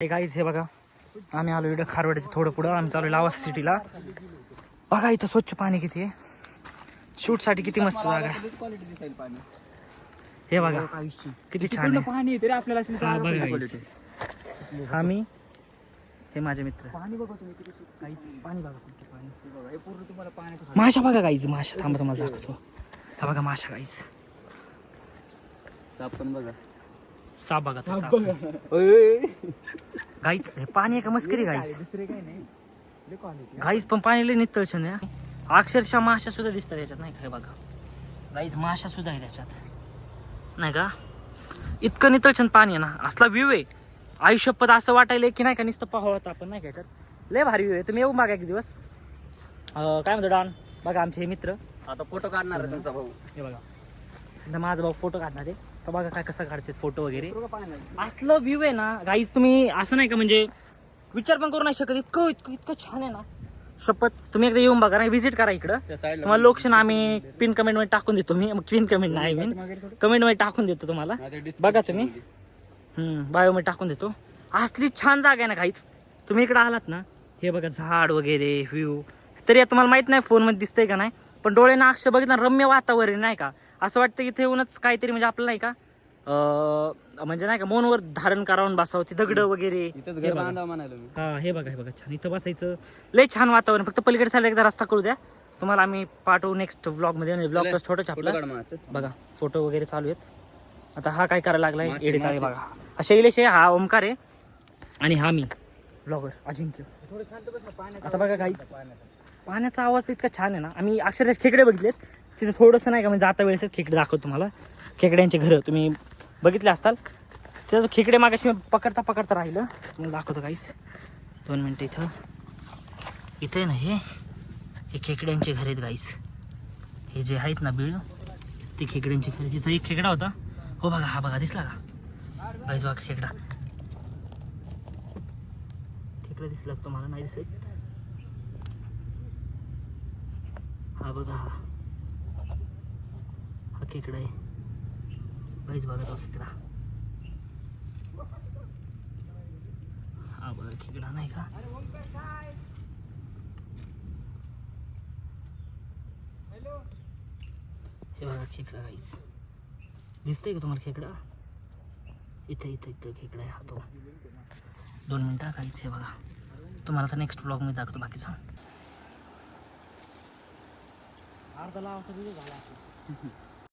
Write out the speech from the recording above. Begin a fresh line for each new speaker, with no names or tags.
हे गाईज हे बघा, आम्ही आलो इकडं खारवाड्याचं थोडं पुढं. आम्ही चालू लावा सिटीला. बघा इथं स्वच्छ पाणी किती आहे. शूट साठी किती मस्त जागा. हे बघा किती छान आहे
पाणी तरी आपल्याला.
आम्ही हे माझे मित्र.
पाणी बघा तुम्ही किती पाणी बघा पाणी. हे पूर्ण तुम्हाला पाण्याचं.
माशा बघा गाईज, माशा थांबा तुम्हाला दाखवतो. हा बघा माशा गाईज.
साप पण बघा.
साप बघा तो साप. गाईज हे पाणी आहे का मस्करी गाईज.
दुसरे काही नाही
गाईज पण पाणी लय नितळछण आहे. अक्षरशः माशा सुद्धा दिसतात याच्यात नाही का. हे बघा गाईज माशा सुद्धा आहे त्याच्यात नाही का. इतकं नितळछण पाणी आहे ना. असला व्ह्यू आहे आयुष्यपद. असं वाटायला की नाही का नुसतं पाहत आपण नाही का. याच्यात लय भारी व्ह्यू आहे. तुम्ही येऊ मागा एक दिवस. काय म्हणतो डॉन बघा आमचे हे मित्र.
आता फोटो काढणार आहे तुमचा भाऊ.
हे बघा आता माझा भाऊ फोटो काढणार आहे. तर बघा काय कसं काढते फोटो वगैरे. असलं व्ह्यू आहे ना गाईज. तुम्ही असं नाही का म्हणजे विचार पण करू नाही शकत. इतकं इतकं इतकं छान आहे ना. शपथ तुम्ही एकदा येऊन बघा. व्हिजिट करा इकडं. तुम्हाला लोकेशन आम्ही पिन कमेंट मध्ये टाकून देतो. मी पिन कमेंट नाही मी कमेंट मध्ये टाकून देतो तुम्हाला. बघा तुम्ही बायो मध्ये टाकून देतो. असली छान जागा आहे ना काहीच. तुम्ही इकडे आलात ना. हे बघा झाड वगैरे व्ह्यू. तरी तुम्हाला माहित नाही फोन मध्ये दिसतंय का नाही. पण डोळ्यानं अक्षर बघितलं रम्य वातावरण नाही का. असं वाटतं इथे येऊनच काहीतरी म्हणजे आपलं नाही का म्हणजे नाही का मनवर धारण करावून बसावं. ती दगड वगैरे. हा हे बघा हे बघा छान. इथं बसायचं लय छान वातावरण. फक्त पलीकडे साईडला एकदा रस्ता करू द्या. तुम्हाला आम्ही पाठवू नेक्स्ट ब्लॉग मध्ये. ब्लॉग तर छोटं छापलं बघा. फोटो वगैरे चालू आहेत. आता हा काय करायला लागलाय एडी चाळे बघा. हा शैलेश आहे. हा ओमकार आहे. आणि हा मी ब्लॉगर अजिंक्य. आता बघा काही पाण्याचा आवाज तर इतका छान आहे ना. आम्ही अक्षरशः खेकडे बघितलेत. तिथे थोडंसं नाही का म्हणजे जाता वेळेस खेकडे दाखवतो तुम्हाला. खेकड्यांचे घरं तुम्ही बघितले असताल. तिथं खेकडे मागाशी पकडता पकडता राहिलं. तुम्हाला दाखवतो काहीच 2 मिनटं. इथं आहे ना हे खेकड्यांचे घर आहेत गाईस. हे जे आहेत ना बीळ ते खेकड्यांचे घर. तिथं एक खेकडा होता. हो बघा हा बघा दिसला का गाईस. बघा खेकडा दिसला तुम्हाला नाही दिसत. हा बघा हा खेकडा आहे गाईस. बघा तो खेकडा. हा बघा खेकडा नाही का. हे बघा खेकडा गाईस. दिसतंय का तुम्हाला खेकडा. इथं इथं इथं खेकडा आहे. हा तो 2 मिनटं काहीच. हे बघा तुम्हाला तर नेक्स्ट ब्लॉग मध्ये दाखवतो बाकीचा. अर्धा लावा झाला.